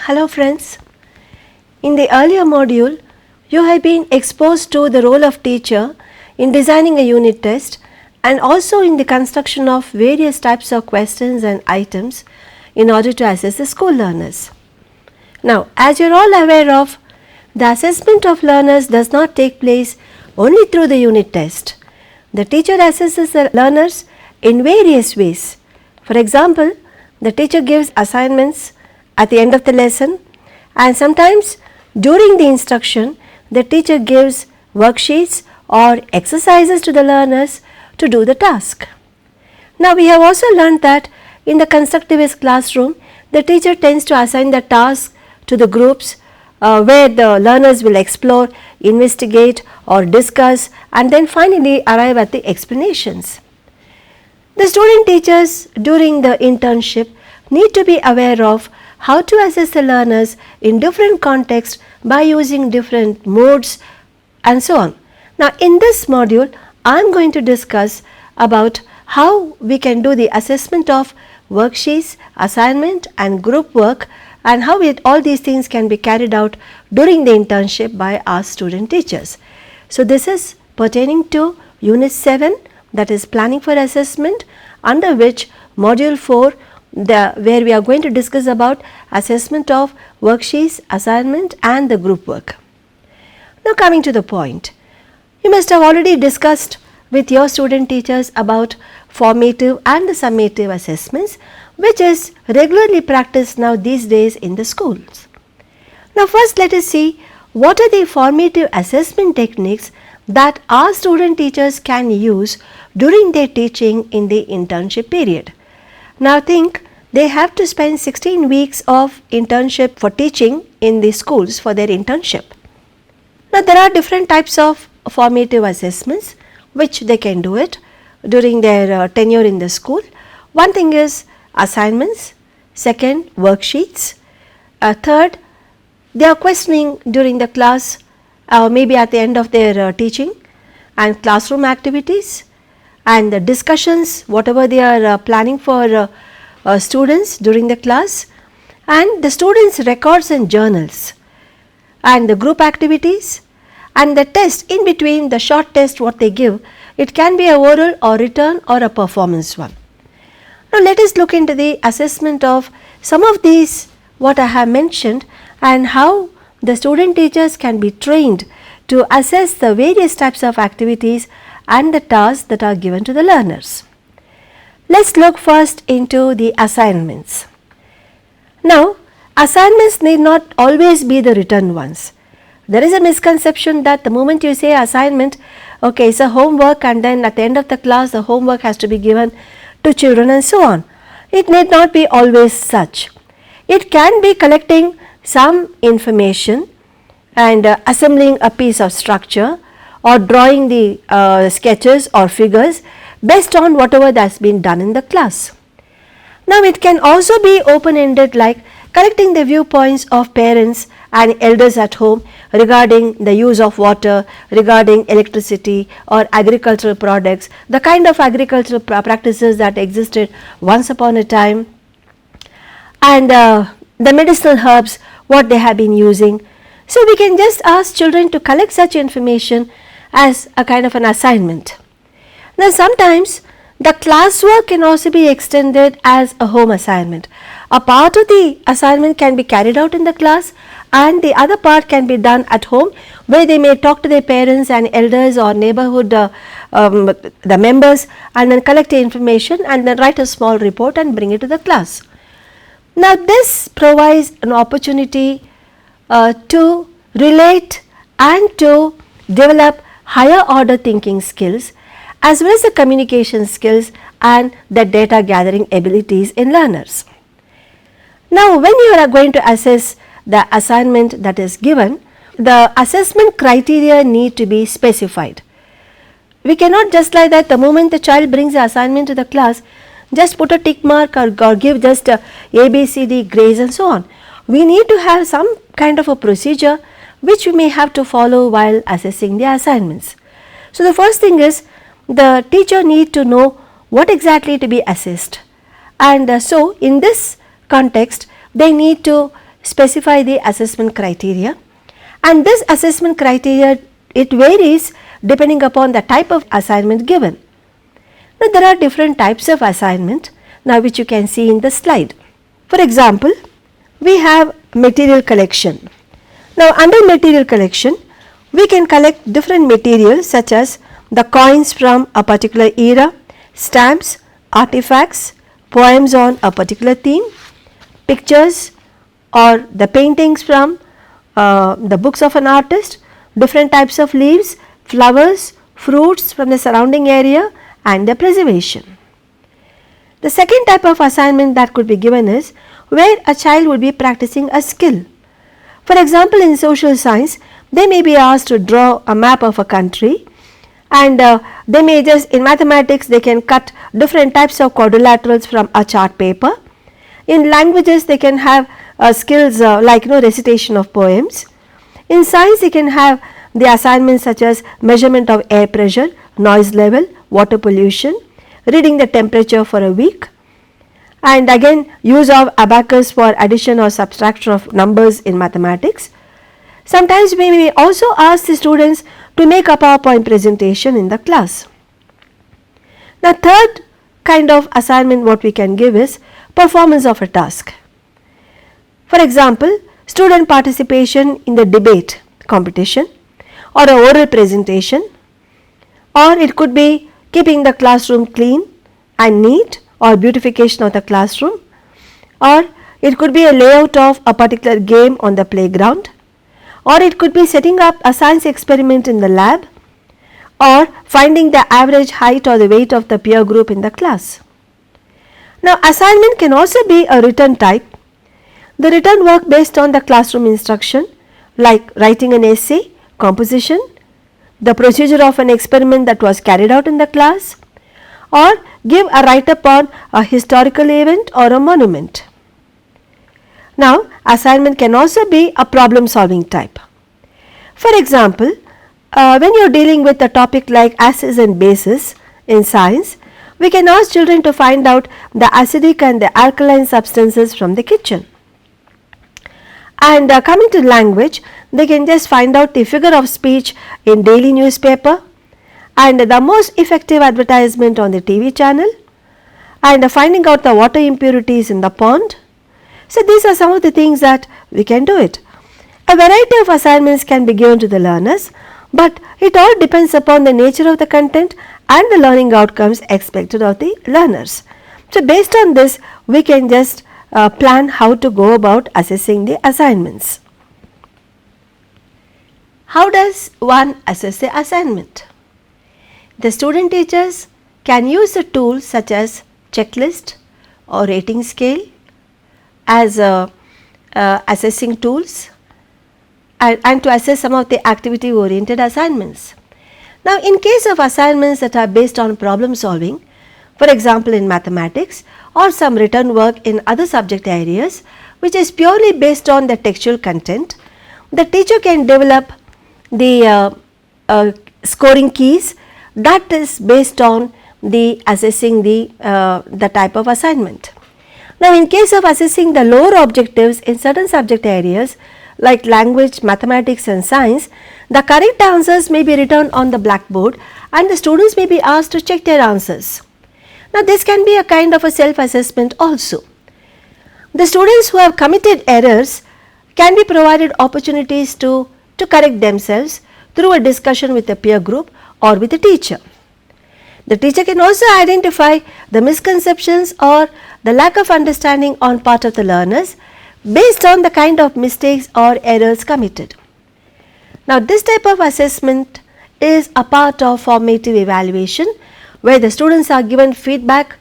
Hello friends. In the earlier module, you have been exposed to the role of teacher in designing a unit test and also in the construction of various types of questions and items in order to assess the school learners. Now, as you are all aware of, the assessment of learners does not take place only through the unit test. The teacher assesses the learners in various ways. For example, the teacher gives assignments at the end of the lesson, and sometimes during the instruction the teacher gives worksheets or exercises to the learners to do the task. Now, we have also learned that in the constructivist classroom the teacher tends to assign the task to the groups where the learners will explore, investigate or discuss and then finally arrive at the explanations. The student teachers during the internship need to be aware of how to assess the learners in different contexts by using different modes and so on. Now, in this module, I am going to discuss about how we can do the assessment of worksheets, assignment and group work, and how all these things can be carried out during the internship by our student teachers. So, this is pertaining to Unit 7, that is planning for assessment, under which module 4 where we are going to discuss about assessment of worksheets, assignment and the group work. Now, coming to the point, you must have already discussed with your student teachers about formative and the summative assessments, which is regularly practiced now these days in the schools. Now, first let us see what are the formative assessment techniques that our student teachers can use during their teaching in the internship period. Now, think they have to spend 16 weeks of internship for teaching in the schools for their internship. Now, there are different types of formative assessments which they can do it during their tenure in the school. One thing is assignments, second worksheets, third they are questioning during the class maybe at the end of their teaching, and classroom activities and the discussions whatever they are planning for students during the class, and the students records and journals, and the group activities and the test in between, the short test what they give, it can be a oral or written or a performance one. Now, let us look into the assessment of some of these what I have mentioned and how the student teachers can be trained to assess the various types of activities and the tasks that are given to the learners. Let us look first into the assignments. Now, assignments need not always be the written ones. There is a misconception that the moment you say assignment, okay, it's a homework and then at the end of the class the homework has to be given to children and so on. It need not be always such. It can be collecting some information and assembling a piece of structure or drawing the sketches or figures based on whatever that has been done in the class. Now, it can also be open-ended, like collecting the viewpoints of parents and elders at home regarding the use of water, regarding electricity or agricultural products, the kind of agricultural practices that existed once upon a time, and the medicinal herbs what they have been using. So, we can just ask children to collect such information as a kind of an assignment. Now, sometimes the classwork can also be extended as a home assignment. A part of the assignment can be carried out in the class and the other part can be done at home, where they may talk to their parents and elders or neighborhood the members and then collect the information and then write a small report and bring it to the class. Now, this provides an opportunity to relate and to develop higher order thinking skills as well as the communication skills and the data gathering abilities in learners. Now, when you are going to assess the assignment that is given, the assessment criteria need to be specified. We cannot just like that, the moment the child brings the assignment to the class, just put a tick mark or give just a ABCD grades and so on. We need to have some kind of a procedure which we may have to follow while assessing the assignments. So, the first thing is the teacher need to know what exactly to be assessed, and so in this context they need to specify the assessment criteria, and this assessment criteria, it varies depending upon the type of assignment given. Now, there are different types of assignment now which you can see in the slide. For example, we have material collection. Now, under material collection, we can collect different materials such as the coins from a particular era, stamps, artifacts, poems on a particular theme, pictures or the paintings from the books of an artist, different types of leaves, flowers, fruits from the surrounding area and their preservation. The second type of assignment that could be given is where a child would be practicing a skill. For example, in social science, they may be asked to draw a map of a country, and they may just, in mathematics, they can cut different types of quadrilaterals from a chart paper. In languages, they can have skills like recitation of poems. In science, they can have the assignments such as measurement of air pressure, noise level, water pollution, reading the temperature for a week, and again use of abacus for addition or subtraction of numbers in mathematics. Sometimes we may also ask the students to make a PowerPoint presentation in the class. The third kind of assignment what we can give is performance of a task. For example, student participation in the debate competition or a oral presentation, or it could be keeping the classroom clean and neat or beautification of the classroom, or it could be a layout of a particular game on the playground, or it could be setting up a science experiment in the lab, or finding the average height or the weight of the peer group in the class. Now, assignment can also be a written type. The written work based on the classroom instruction like writing an essay, composition, the procedure of an experiment that was carried out in the class, or give a write up on a historical event or a monument. Now, assignment can also be a problem solving type. For example, when you are dealing with a topic like acids and bases in science, we can ask children to find out the acidic and the alkaline substances from the kitchen. And coming to language, they can just find out the figure of speech in daily newspaper and the most effective advertisement on the TV channel, and finding out the water impurities in the pond. So, these are some of the things that we can do it. A variety of assignments can be given to the learners, but it all depends upon the nature of the content and the learning outcomes expected of the learners. So, based on this, we can just plan how to go about assessing the assignments. How does one assess the assignment? The student teachers can use a tool such as checklist or rating scale as assessing tools and to assess some of the activity oriented assignments. Now, in case of assignments that are based on problem solving, for example in mathematics or some written work in other subject areas which is purely based on the textual content, the teacher can develop the scoring keys that is based on the assessing the type of assignment. Now, in case of assessing the lower objectives in certain subject areas like language, mathematics and science, the correct answers may be written on the blackboard and the students may be asked to check their answers. Now, this can be a kind of a self-assessment also. The students who have committed errors can be provided opportunities to correct themselves through a discussion with a peer group or with a teacher. The teacher can also identify the misconceptions or the lack of understanding on part of the learners based on the kind of mistakes or errors committed. Now, this type of assessment is a part of formative evaluation where the students are given feedback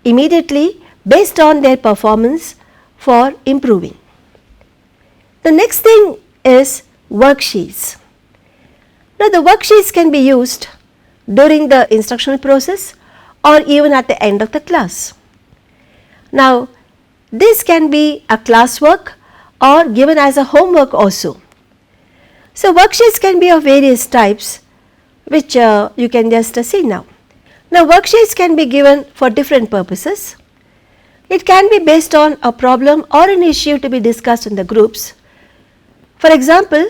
immediately based on their performance for improving. The next thing is worksheets. Now, the worksheets can be used during the instructional process or even at the end of the class. Now, this can be a classwork or given as a homework also. So, worksheets can be of various types which you can just see now. Now, worksheets can be given for different purposes. It can be based on a problem or an issue to be discussed in the groups. For example,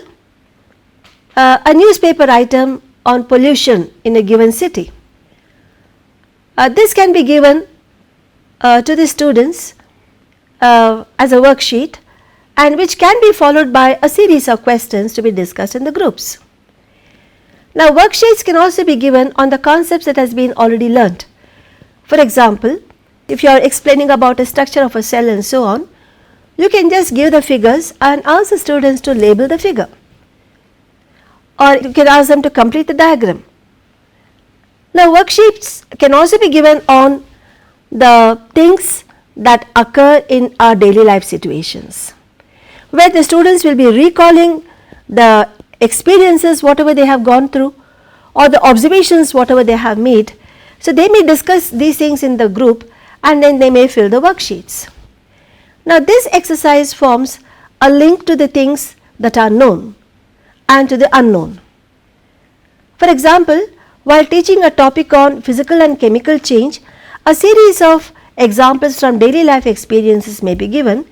a newspaper item on pollution in a given city. This can be given to the students as a worksheet, and which can be followed by a series of questions to be discussed in the groups. Now, worksheets can also be given on the concepts that has been already learnt. For example, if you are explaining about a structure of a cell and so on, you can just give the figures and ask the students to label the figure, or you can ask them to complete the diagram. Now, worksheets can also be given on the things that occur in our daily life situations, where the students will be recalling the experiences whatever they have gone through, or the observations whatever they have made. So, they may discuss these things in the group and then they may fill the worksheets. Now, this exercise forms a link to the things that are known and to the unknown. For example, while teaching a topic on physical and chemical change, a series of examples from daily life experiences may be given,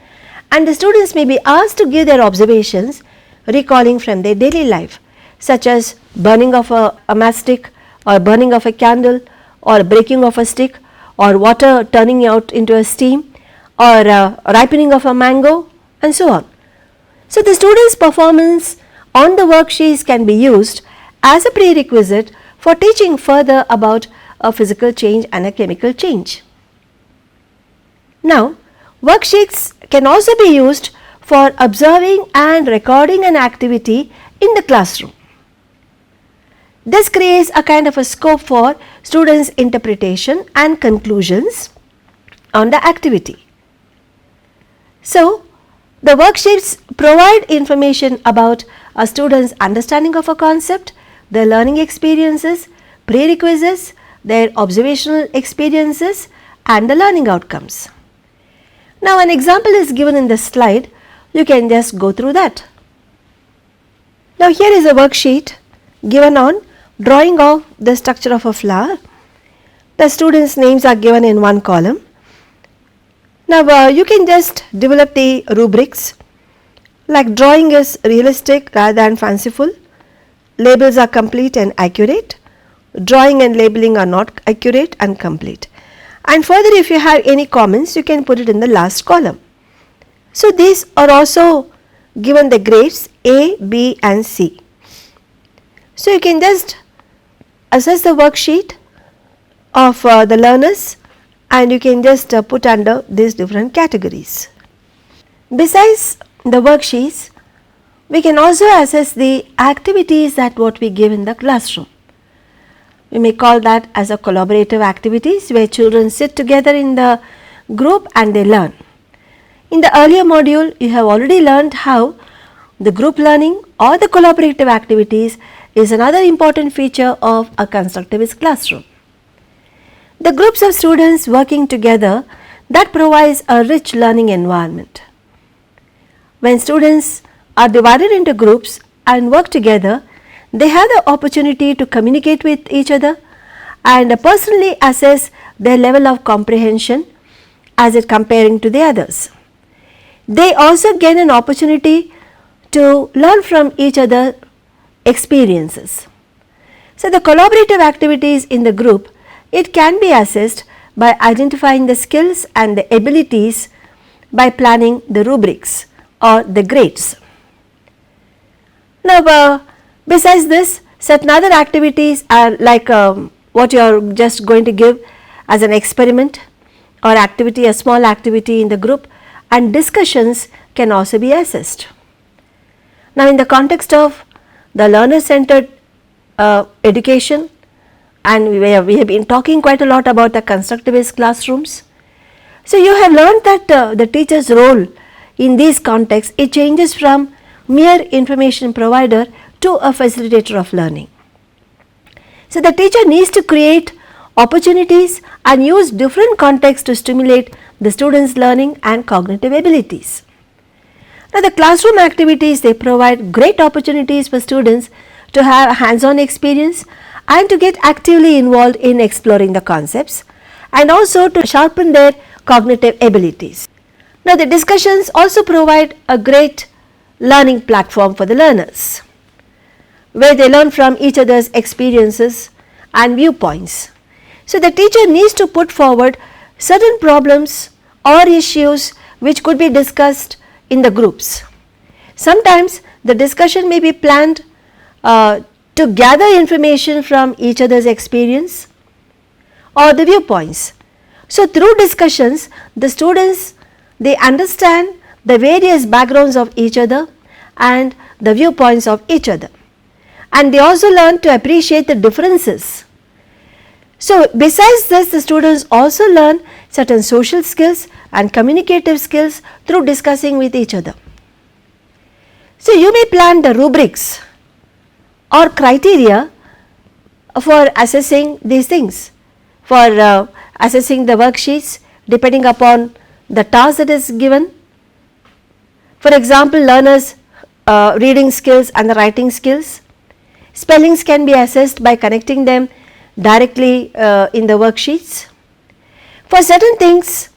and the students may be asked to give their observations recalling from their daily life, such as burning of a matchstick, or burning of a candle, or breaking of a stick, or water turning out into a steam, or ripening of a mango, and so on. So, the students' performance on the worksheets can be used as a prerequisite for teaching further about a physical change and a chemical change. Now, worksheets can also be used for observing and recording an activity in the classroom. This creates a kind of a scope for students' interpretation and conclusions on the activity. So, the worksheets provide information about a student's understanding of a concept, their learning experiences, prerequisites, their observational experiences, and the learning outcomes. Now, an example is given in this slide. You can just go through that. Now, here is a worksheet given on drawing of the structure of a flower. The students' names are given in one column. Now, you can just develop the rubrics, like drawing is realistic rather than fanciful, labels are complete and accurate, drawing and labeling are not accurate and complete. And further, if you have any comments, you can put it in the last column. So, these are also given the grades A, B and C. So, you can just assess the worksheet of the learners, and you can just put under these different categories. Besides the worksheets, we can also assess the activities that what we give in the classroom. We may call that as a collaborative activities, where children sit together in the group and they learn. In the earlier module, you have already learned how the group learning or the collaborative activities is another important feature of a constructivist classroom. The groups of students working together, that provides a rich learning environment. When students are divided into groups and work together, they have the opportunity to communicate with each other and personally assess their level of comprehension as it comparing to the others. They also gain an opportunity to learn from each other experiences. So, the collaborative activities in the group, it can be assessed by identifying the skills and the abilities by planning the rubrics or the grades. Now, besides this, certain other activities are like what you are just going to give as an experiment or activity, a small activity in the group, and discussions can also be assessed. Now, in the context of the learner centered education, and we have been talking quite a lot about the constructivist classrooms. So, you have learned that the teacher's role in these contexts, it changes from mere information provider to a facilitator of learning. So, the teacher needs to create opportunities and use different contexts to stimulate the students' learning and cognitive abilities. Now, the classroom activities, they provide great opportunities for students to have hands-on experience and to get actively involved in exploring the concepts, and also to sharpen their cognitive abilities. Now, the discussions also provide a great learning platform for the learners, where they learn from each other's experiences and viewpoints. So, the teacher needs to put forward certain problems or issues which could be discussed in the groups. Sometimes the discussion may be planned to gather information from each other's experience or the viewpoints. So, through discussions, the students, they understand the various backgrounds of each other and the viewpoints of each other, and they also learn to appreciate the differences. So, besides this, the students also learn certain social skills and communicative skills through discussing with each other. So, you may plan the rubrics or criteria for assessing these things, for assessing the worksheets depending upon the task that is given. For example, learners' reading skills and the writing skills. Spellings can be assessed by connecting them directly in the worksheets. For certain things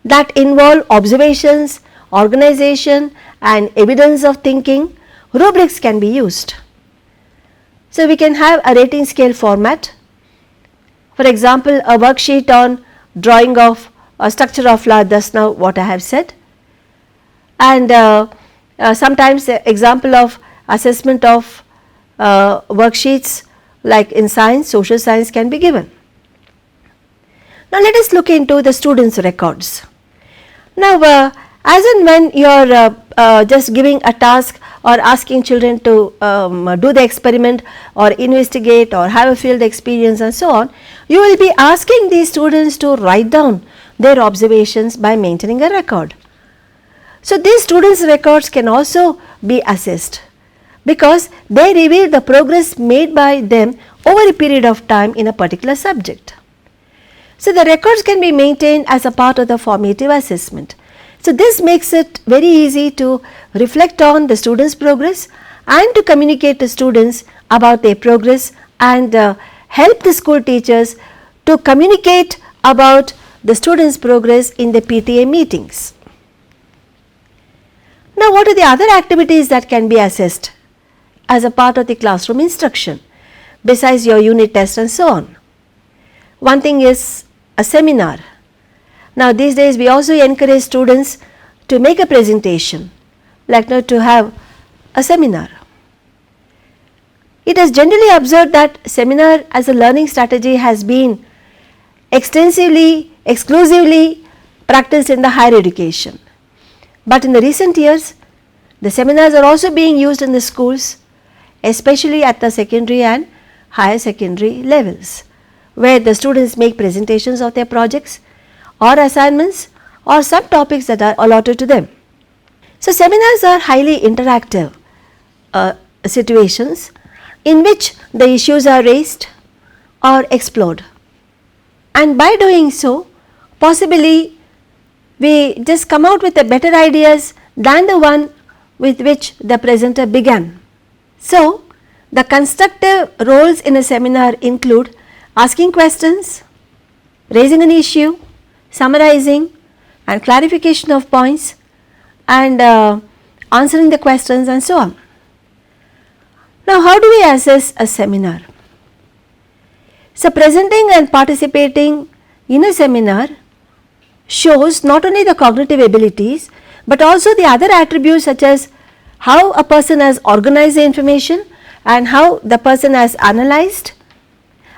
that involve observations, organization and evidence of thinking, rubrics can be used. So, we can have a rating scale format. For example, a worksheet on drawing of a structure of flower, thus now what I have said, and sometimes example of assessment of worksheets like in science, social science can be given. Now, let us look into the students' records. Now, as and when you are just giving a task or asking children to do the experiment or investigate or have a field experience and so on, you will be asking these students to write down their observations by maintaining a record. So, these students' records can also be assessed because they reveal the progress made by them over a period of time in a particular subject. So, the records can be maintained as a part of the formative assessment. So, this makes it very easy to reflect on the students' progress and to communicate to students about their progress and help the school teachers to communicate about the students' progress in the PTA meetings. Now, what are the other activities that can be assessed as a part of the classroom instruction besides your unit test and so on? One thing is a seminar. Now, these days we also encourage students to make a presentation, like now to have a seminar. It is generally observed that seminar as a learning strategy has been extensively, exclusively practiced in the higher education. But in the recent years, the seminars are also being used in the schools, especially at the secondary and higher secondary levels, where the students make presentations of their projects or assignments or some topics that are allotted to them. So, seminars are highly interactive situations in which the issues are raised or explored, and by doing so, possibly we just come out with the better ideas than the one with which the presenter began. So, the constructive roles in a seminar include asking questions, raising an issue, summarizing and clarification of points, and answering the questions and so on. Now, how do we assess a seminar? So, presenting and participating in a seminar shows not only the cognitive abilities, but also the other attributes such as how a person has organized the information and how the person has analyzed,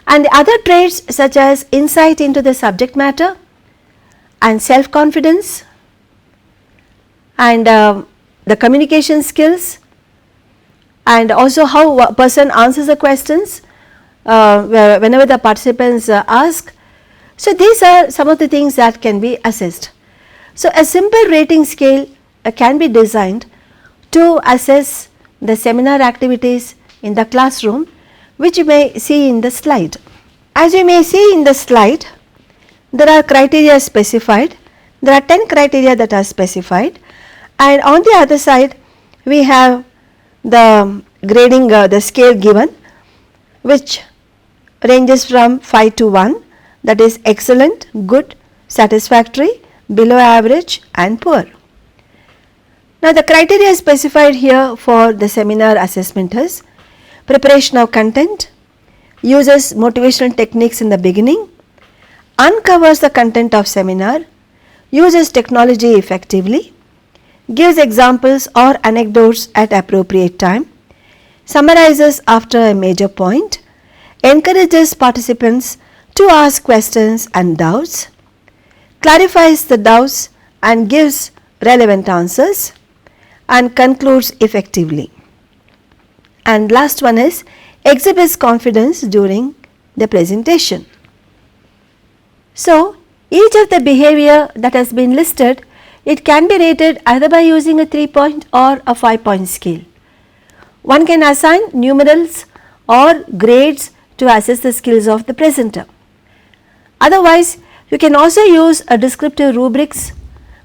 and the other traits such as insight into the subject matter and self-confidence and the communication skills, and also how a person answers the questions whenever the participants ask. So, these are some of the things that can be assessed. So, a simple rating scale can be designed to assess the seminar activities in the classroom, which you may see in the slide. As you may see in the slide, there are criteria specified. There are 10 criteria that are specified, and on the other side we have the grading, the scale given, which ranges from 5 to 1, that is excellent, good, satisfactory below average and poor. Now the criteria specified here for the seminar assessment is preparation of content, uses motivational techniques in the beginning, uncovers the content of seminar, uses technology effectively, gives examples or anecdotes at appropriate time, summarizes after a major point, encourages participants to ask questions and doubts, clarifies the doubts and gives relevant answers, and concludes effectively. And last one is exhibits confidence during the presentation. So, each of the behavior that has been listed, it can be rated either by using a 3-point or a 5-point scale. One can assign numerals or grades to assess the skills of the presenter. Otherwise, you can also use a descriptive rubrics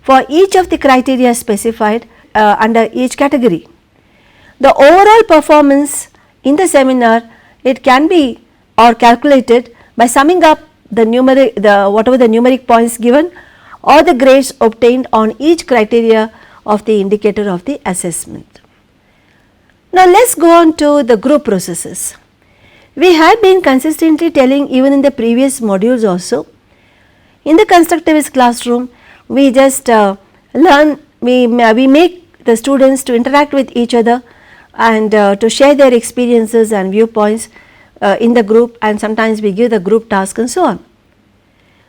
for each of the criteria specified under each category. The overall performance in the seminar, it can be or calculated by summing up the whatever the numeric points given or the grades obtained on each criteria of the indicator of the assessment. Now let us go on to the group processes. We have been consistently telling even in the previous modules also, in the constructivist classroom we just we make the students to interact with each other and to share their experiences and viewpoints in the group, and sometimes we give the group task and so on.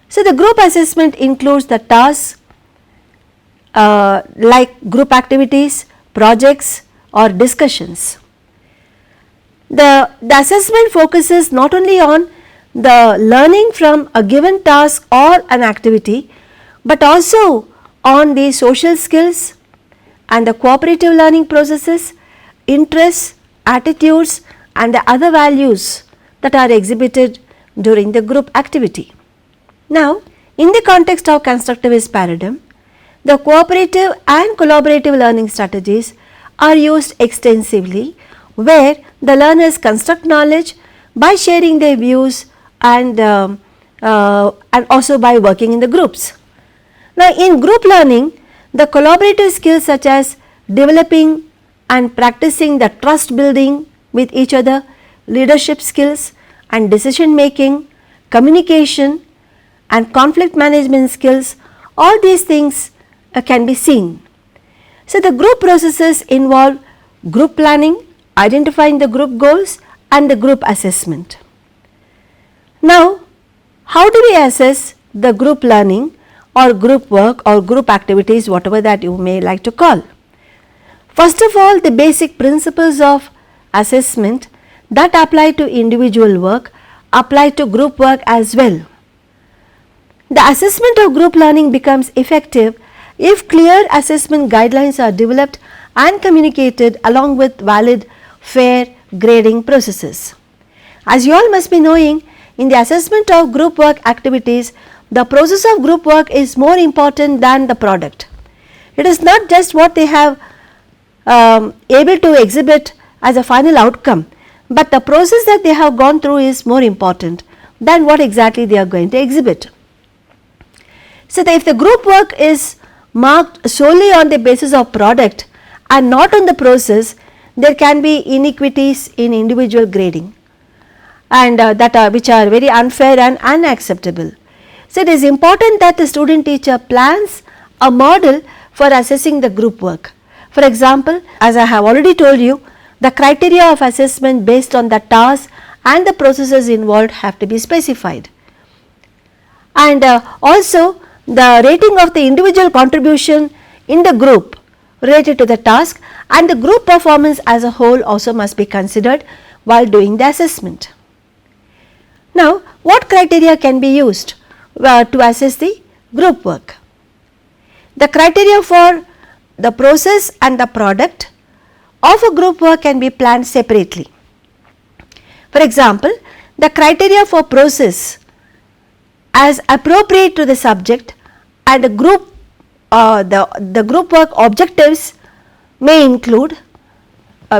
So the group assessment includes the tasks like group activities, projects or discussions. The assessment focuses not only on the learning from a given task or an activity, but also on the social skills and the cooperative learning processes, interests, attitudes and the other values that are exhibited during the group activity. Now, in the context of constructivist paradigm, the cooperative and collaborative learning strategies are used extensively, where the learners construct knowledge by sharing their views and also by working in the groups. Now, in group learning, the collaborative skills such as developing and practicing the trust building with each other, leadership skills and decision making, communication and conflict management skills, all these things can be seen. So, the group processes involve group planning, identifying the group goals and the group assessment. Now, how do we assess the group learning or group work or group activities, whatever that you may like to call? First of all, the basic principles of assessment that apply to individual work apply to group work as well. The assessment of group learning becomes effective if clear assessment guidelines are developed and communicated along with valid, fair grading processes. As you all must be knowing, in the assessment of group work activities, the process of group work is more important than the product. It is not just what they have able to exhibit as a final outcome, but the process that they have gone through is more important than what exactly they are going to exhibit. So, if the group work is marked solely on the basis of product and not on the process, there can be inequities in individual grading and which are very unfair and unacceptable. So, it is important that the student teacher plans a model for assessing the group work. For example, as I have already told you, the criteria of assessment based on the tasks and the processes involved have to be specified. And also the rating of the individual contribution in the group related to the task and the group performance as a whole also must be considered while doing the assessment. Now, what criteria can be used to assess the group work? The criteria for the process and the product of a group work can be planned separately. For example, the criteria for process as appropriate to the subject and the group group work objectives may include,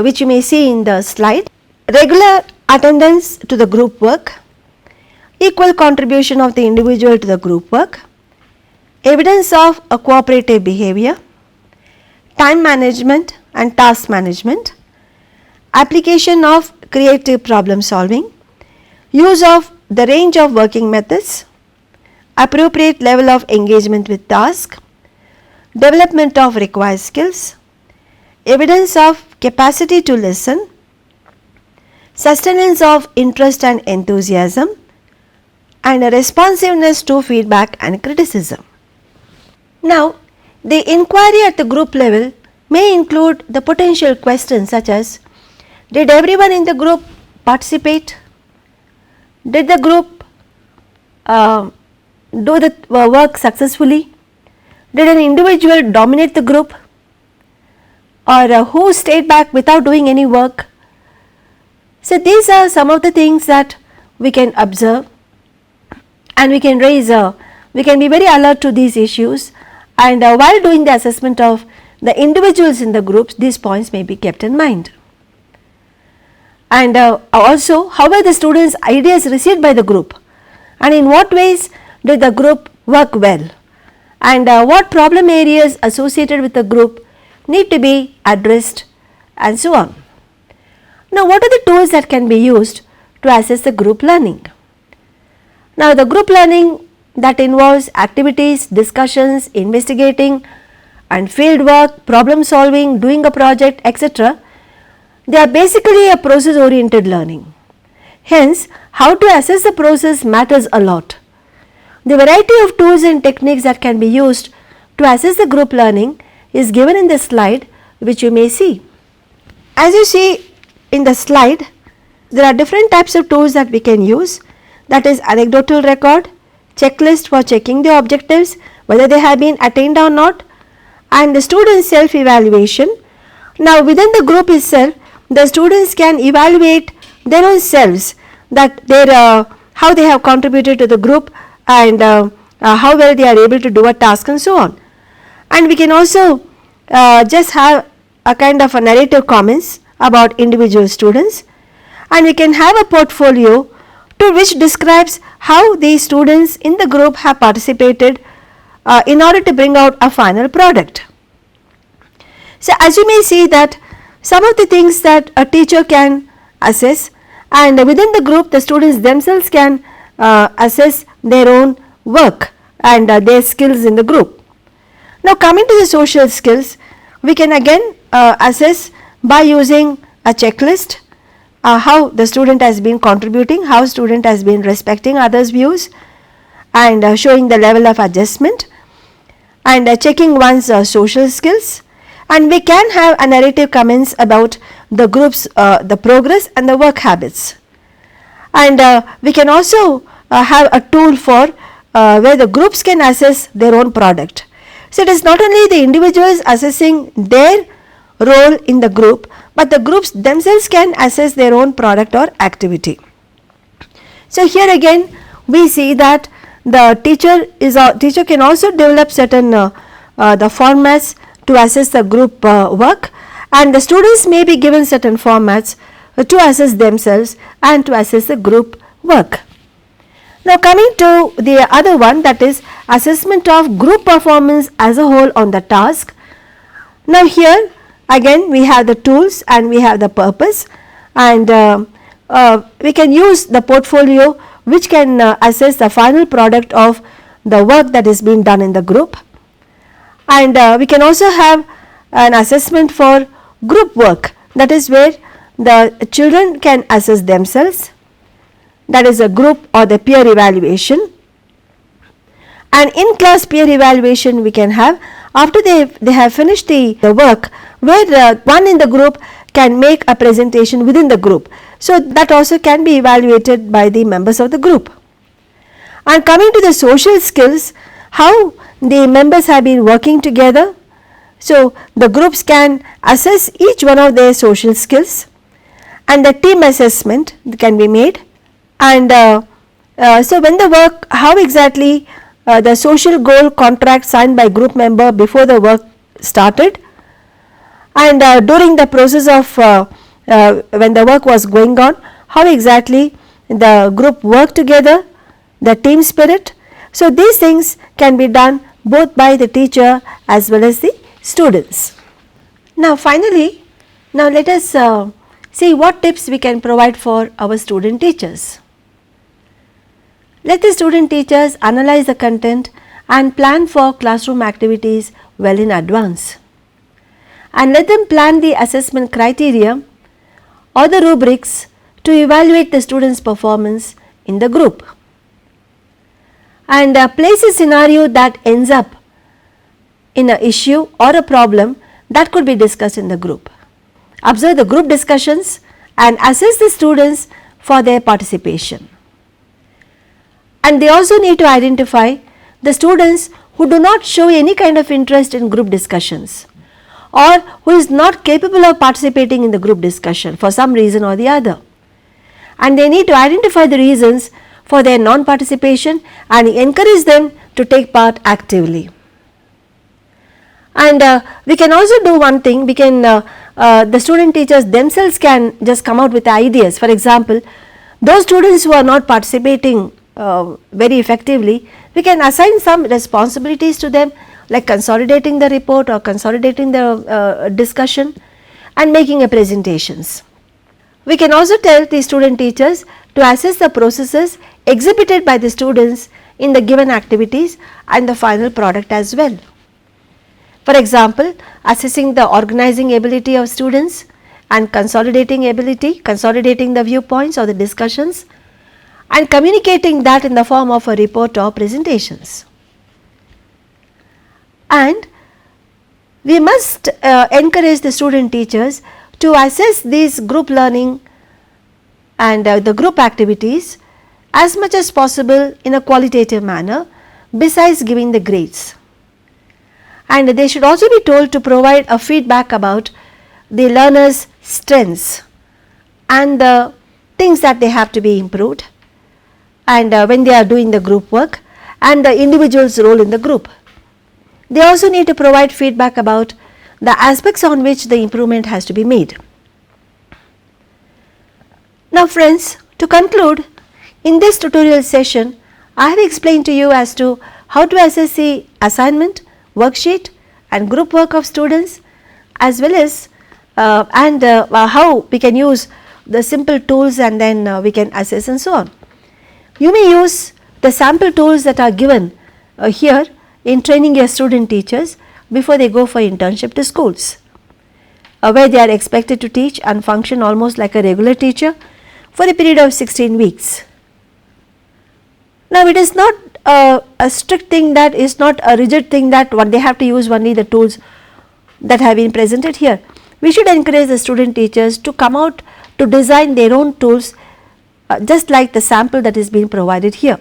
which you may see in the slide, regular attendance to the group work, equal contribution of the individual to the group work, evidence of a cooperative behavior, time management and task management, application of creative problem solving, use of the range of working methods, appropriate level of engagement with task, development of required skills, evidence of capacity to listen, sustenance of interest and enthusiasm, and a responsiveness to feedback and criticism. Now, the inquiry at the group level may include the potential questions such as, did everyone in the group participate? Did the group do the work successfully? Did an individual dominate the group? Or who stayed back without doing any work? So, these are some of the things that we can observe, and we can we can be very alert to these issues, and while doing the assessment of the individuals in the groups, these points may be kept in mind. And also, how were the students' ideas received by the group, and in what ways did the group work well, and what problem areas associated with the group need to be addressed, and so on. Now, what are the tools that can be used to assess the group learning? Now, the group learning that involves activities, discussions, investigating and field work, problem solving, doing a project, etc. They are basically a process oriented learning. Hence, how to assess the process matters a lot. The variety of tools and techniques that can be used to assess the group learning is given in this slide, which you may see. As you see in the slide, there are different types of tools that we can use, that is anecdotal record, checklist for checking the objectives whether they have been attained or not, and the student self evaluation. Now, within the group itself, the students can evaluate their own selves, that how they have contributed to the group, and how well they are able to do a task, and so on. And we can also just have a kind of a narrative comments about individual students, and we can have a portfolio to which describes how the students in the group have participated in order to bring out a final product. So, as you may see that some of the things that a teacher can assess, and within the group the students themselves can assess their own work and their skills in the group. Now, coming to the social skills, we can again assess by using a checklist how the student has been contributing, how student has been respecting others' views, and showing the level of adjustment, and checking one's social skills. And we can have a narrative comments about the group's the progress and the work habits. And we can also have a tool for where the groups can assess their own product. So, it is not only the individuals assessing their role in the group, but the groups themselves can assess their own product or activity. So, here again we see that the teacher can also develop certain the formats to assess the group work, and the students may be given certain formats to assess themselves and to assess the group work. Now, coming to the other one, that is assessment of group performance as a whole on the task. Now, here again we have the tools and we have the purpose, and we can use the portfolio which can assess the final product of the work that is being done in the group. And we can also have an assessment for group work, that is where the children can assess themselves, that is a group or the peer evaluation. And in class peer evaluation we can have after they have finished the work, where one in the group can make a presentation within the group. So, that also can be evaluated by the members of the group. And coming to the social skills, how the members have been working together. So, the groups can assess each one of their social skills, and the team assessment can be made. And so, when the work, how exactly the social goal contract signed by group member before the work started, and during the process of when the work was going on, how exactly the group worked together, the team spirit. So, these things can be done both by the teacher as well as the students. Now finally, now let us see what tips we can provide for our student teachers. Let the student teachers analyze the content and plan for classroom activities well in advance, and let them plan the assessment criteria or the rubrics to evaluate the students' performance in the group, and place a scenario that ends up in an issue or a problem that could be discussed in the group. Observe the group discussions and assess the students for their participation. And they also need to identify the students who do not show any kind of interest in group discussions, or who is not capable of participating in the group discussion for some reason or the other. And they need to identify the reasons for their non-participation and encourage them to take part actively. And we can also do one thing, we can the student teachers themselves can just come out with ideas. For example, those students who are not participating very effectively, we can assign some responsibilities to them, like consolidating the report or consolidating the discussion and making a presentations. We can also tell the student teachers to assess the processes exhibited by the students in the given activities and the final product as well. For example, assessing the organizing ability of students and consolidating ability, consolidating the viewpoints or the discussions and communicating that in the form of a report or presentations. And we must encourage the student teachers to assess these group learning and the group activities as much as possible in a qualitative manner besides giving the grades. And they should also be told to provide a feedback about the learners' strengths and the things that they have to be improved, and when they are doing the group work and the individual's role in the group. They also need to provide feedback about the aspects on which the improvement has to be made. Now friends, to conclude, in this tutorial session, I have explained to you as to how to assess the assignment, worksheet and group work of students, as well as how we can use the simple tools and then we can assess and so on. You may use the sample tools that are given here in training your student teachers before they go for internship to schools, where they are expected to teach and function almost like a regular teacher for a period of 16 weeks. Now it is not a strict thing, that is not a rigid thing that what they have to use only the tools that have been presented here. We should encourage the student teachers to come out to design their own tools just like the sample that is being provided here.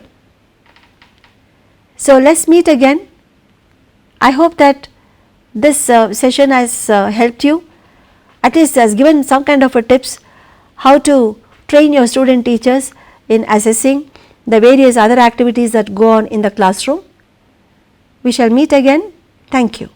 So let us meet again. I hope that this session has helped you, at least has given some kind of a tips how to train your student teachers in assessing the various other activities that go on in the classroom. We shall meet again. Thank you.